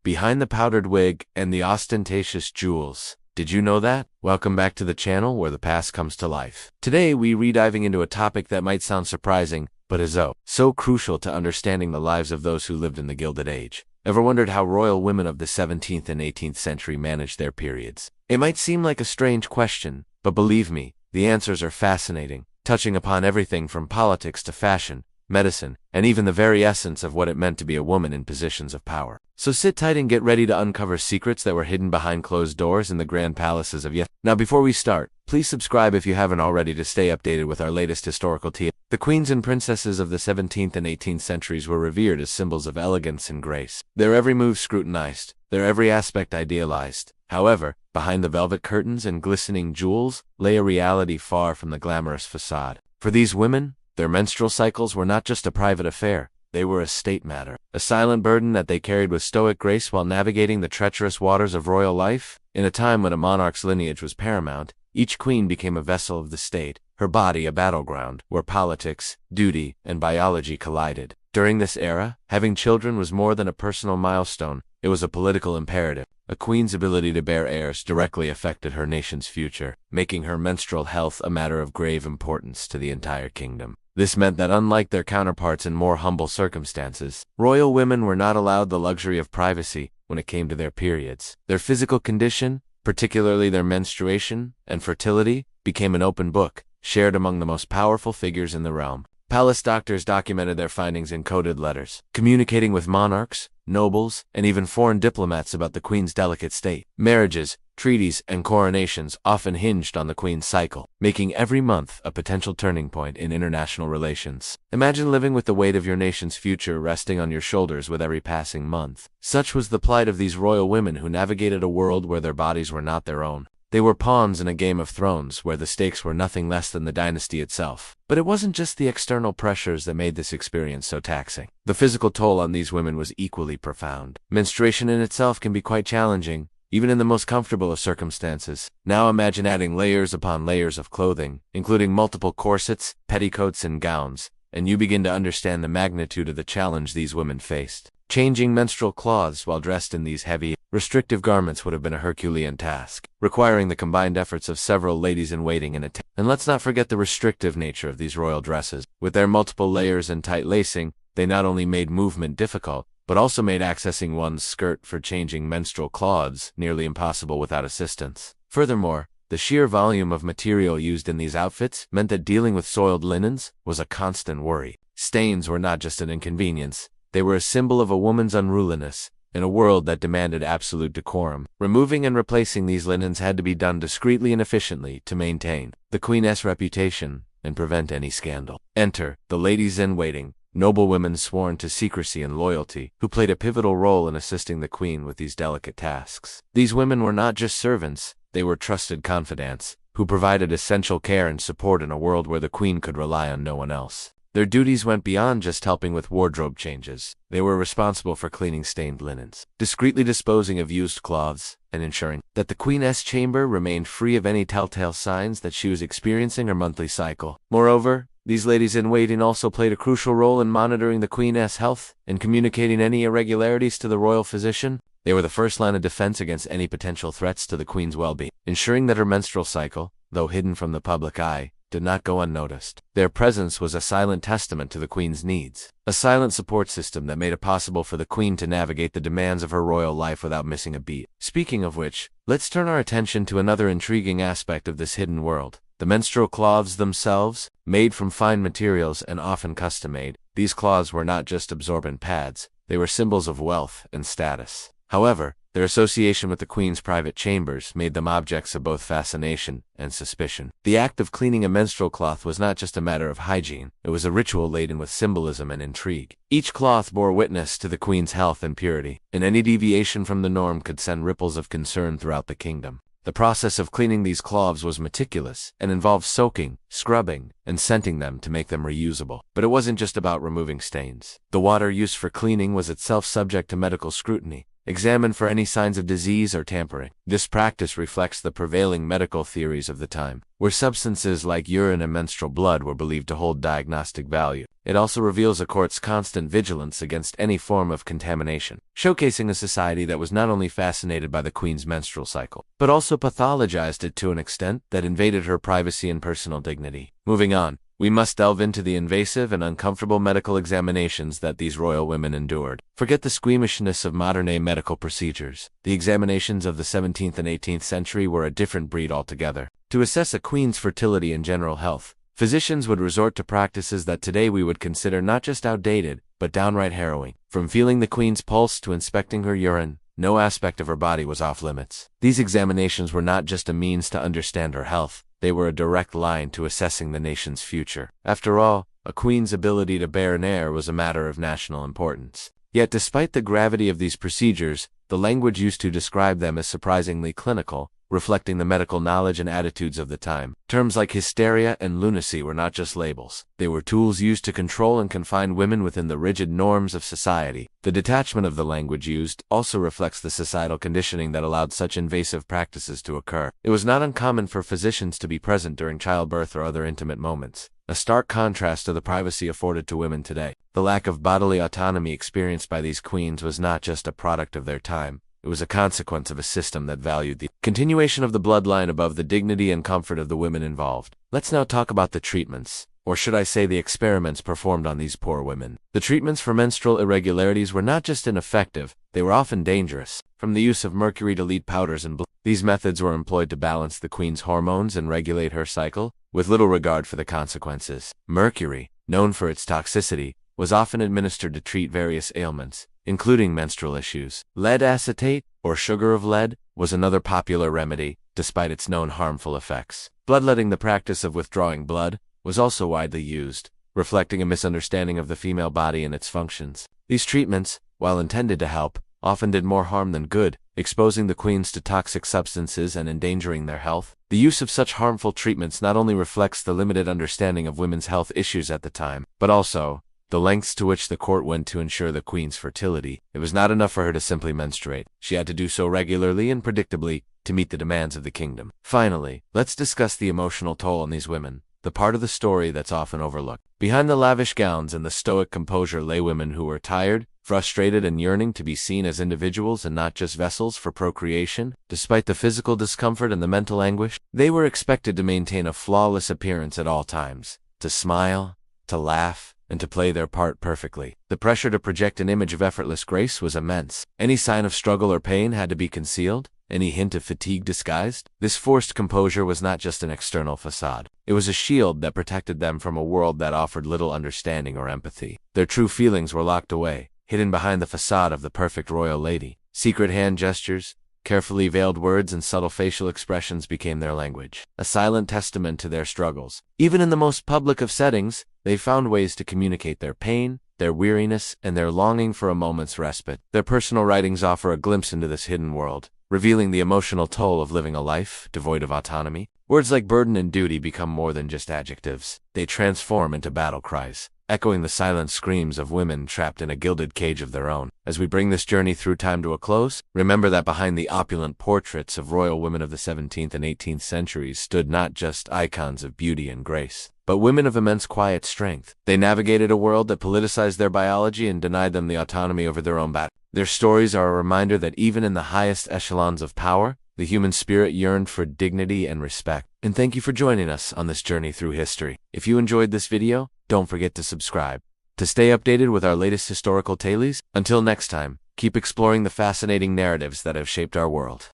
behind the powdered wig and the ostentatious jewels. Did you know that? Welcome back to the channel where the past comes to life. Today we re-diving into a topic that might sound surprising, but is so crucial to understanding the lives of those who lived in the Gilded Age. Ever wondered how royal women of the 17th and 18th century managed their periods? It might seem like a strange question, but believe me, the answers are fascinating, touching upon everything from politics to fashion, medicine, and even the very essence of what it meant to be a woman in positions of power. So sit tight and get ready to uncover secrets that were hidden behind closed doors in the grand palaces of yesterday. Now before we start, please subscribe if you haven't already to stay updated with our latest historical tea. The queens and princesses of the 17th and 18th centuries were revered as symbols of elegance and grace. Their every move scrutinized, their every aspect idealized. However, behind the velvet curtains and glistening jewels lay a reality far from the glamorous facade. For these women, their menstrual cycles were not just a private affair, they were a state matter, a silent burden that they carried with stoic grace while navigating the treacherous waters of royal life. In a time when a monarch's lineage was paramount, each queen became a vessel of the state, her body a battleground where politics, duty, and biology collided. During this era, having children was more than a personal milestone, it was a political imperative. A queen's ability to bear heirs directly affected her nation's future, making her menstrual health a matter of grave importance to the entire kingdom. This meant that unlike their counterparts in more humble circumstances, royal women were not allowed the luxury of privacy when it came to their periods. Their physical condition, particularly their menstruation and fertility, became an open book, shared among the most powerful figures in the realm. Palace doctors documented their findings in coded letters, communicating with monarchs, nobles, and even foreign diplomats about the queen's delicate state. Marriages, treaties, and coronations often hinged on the queen's cycle, making every month a potential turning point in international relations. Imagine living with the weight of your nation's future resting on your shoulders with every passing month. Such was the plight of these royal women who navigated a world where their bodies were not their own. They were pawns in a game of thrones where the stakes were nothing less than the dynasty itself. But it wasn't just the external pressures that made this experience so taxing. The physical toll on these women was equally profound. Menstruation in itself can be quite challenging, even in the most comfortable of circumstances. Now imagine adding layers upon layers of clothing, including multiple corsets, petticoats, and gowns, and you begin to understand the magnitude of the challenge these women faced. Changing menstrual cloths while dressed in these heavy, restrictive garments would have been a Herculean task, requiring the combined efforts of several ladies-in-waiting and attendants. And let's not forget the restrictive nature of these royal dresses. With their multiple layers and tight lacing, they not only made movement difficult, but also made accessing one's skirt for changing menstrual cloths nearly impossible without assistance. Furthermore, the sheer volume of material used in these outfits meant that dealing with soiled linens was a constant worry. Stains were not just an inconvenience, they were a symbol of a woman's unruliness, in a world that demanded absolute decorum. Removing and replacing these linens had to be done discreetly and efficiently to maintain the queen's reputation and prevent any scandal. Enter the ladies-in-waiting, noble women sworn to secrecy and loyalty, who played a pivotal role in assisting the queen with these delicate tasks. These women were not just servants, they were trusted confidants, who provided essential care and support in a world where the queen could rely on no one else. Their duties went beyond just helping with wardrobe changes. They were responsible for cleaning stained linens, discreetly disposing of used cloths, and ensuring that the queen's chamber remained free of any telltale signs that she was experiencing her monthly cycle. Moreover, these ladies-in-waiting also played a crucial role in monitoring the queen's health and communicating any irregularities to the royal physician. They were the first line of defense against any potential threats to the queen's well-being, ensuring that her menstrual cycle, though hidden from the public eye, did not go unnoticed. Their presence was a silent testament to the queen's needs, a silent support system that made it possible for the queen to navigate the demands of her royal life without missing a beat. Speaking of which, let's turn our attention to another intriguing aspect of this hidden world. The menstrual cloths themselves, made from fine materials and often custom-made, these cloths were not just absorbent pads, they were symbols of wealth and status. However, their association with the queen's private chambers made them objects of both fascination and suspicion. The act of cleaning a menstrual cloth was not just a matter of hygiene, it was a ritual laden with symbolism and intrigue. Each cloth bore witness to the queen's health and purity, and any deviation from the norm could send ripples of concern throughout the kingdom. The process of cleaning these cloths was meticulous and involved soaking, scrubbing, and scenting them to make them reusable. But it wasn't just about removing stains. The water used for cleaning was itself subject to medical scrutiny, examined for any signs of disease or tampering. This practice reflects the prevailing medical theories of the time, where substances like urine and menstrual blood were believed to hold diagnostic value. It also reveals a court's constant vigilance against any form of contamination, showcasing a society that was not only fascinated by the queen's menstrual cycle, but also pathologized it to an extent that invaded her privacy and personal dignity. Moving on, we must delve into the invasive and uncomfortable medical examinations that these royal women endured. Forget the squeamishness of modern-day medical procedures. The examinations of the 17th and 18th century were a different breed altogether. To assess a queen's fertility and general health, physicians would resort to practices that today we would consider not just outdated, but downright harrowing. From feeling the queen's pulse to inspecting her urine, no aspect of her body was off limits. These examinations were not just a means to understand her health, they were a direct line to assessing the nation's future. After all, a queen's ability to bear an heir was a matter of national importance. Yet despite the gravity of these procedures, the language used to describe them is surprisingly clinical, reflecting the medical knowledge and attitudes of the time. Terms like hysteria and lunacy were not just labels. They were tools used to control and confine women within the rigid norms of society. The detachment of the language used also reflects the societal conditioning that allowed such invasive practices to occur. It was not uncommon for physicians to be present during childbirth or other intimate moments, a stark contrast to the privacy afforded to women today. The lack of bodily autonomy experienced by these queens was not just a product of their time. It was a consequence of a system that valued the continuation of the bloodline above the dignity and comfort of the women involved. Let's now talk about the treatments, or should I say the experiments performed on these poor women. The treatments for menstrual irregularities were not just ineffective, they were often dangerous. From the use of mercury to lead powders and blood, these methods were employed to balance the queen's hormones and regulate her cycle, with little regard for the consequences. Mercury, known for its toxicity, was often administered to treat various ailments, including menstrual issues. Lead acetate, or sugar of lead, was another popular remedy, despite its known harmful effects. Bloodletting, the practice of withdrawing blood, was also widely used, reflecting a misunderstanding of the female body and its functions. These treatments, while intended to help, often did more harm than good, exposing the queens to toxic substances and endangering their health. The use of such harmful treatments not only reflects the limited understanding of women's health issues at the time, but also the lengths to which the court went to ensure the queen's fertility. It was not enough for her to simply menstruate. She had to do so regularly and predictably to meet the demands of the kingdom. Finally, let's discuss the emotional toll on these women, the part of the story that's often overlooked. Behind the lavish gowns and the stoic composure lay women who were tired, frustrated, and yearning to be seen as individuals and not just vessels for procreation. Despite the physical discomfort and the mental anguish, they were expected to maintain a flawless appearance at all times, to smile, to laugh, and to play their part perfectly. The pressure to project an image of effortless grace was immense. Any sign of struggle or pain had to be concealed, any hint of fatigue disguised. This forced composure was not just an external facade. It was a shield that protected them from a world that offered little understanding or empathy. Their true feelings were locked away, hidden behind the facade of the perfect royal lady. Secret hand gestures, carefully veiled words, and subtle facial expressions became their language, a silent testament to their struggles. Even in the most public of settings, they found ways to communicate their pain, their weariness, and their longing for a moment's respite. Their personal writings offer a glimpse into this hidden world, revealing the emotional toll of living a life devoid of autonomy. Words like burden and duty become more than just adjectives. They transform into battle cries, echoing the silent screams of women trapped in a gilded cage of their own. As we bring this journey through time to a close, remember that behind the opulent portraits of royal women of the 17th and 18th centuries stood not just icons of beauty and grace, but women of immense quiet strength. They navigated a world that politicized their biology and denied them the autonomy over their own body. Their stories are a reminder that even in the highest echelons of power, the human spirit yearned for dignity and respect. And thank you for joining us on this journey through history. If you enjoyed this video, don't forget to subscribe to stay updated with our latest historical tales. Until next time, keep exploring the fascinating narratives that have shaped our world.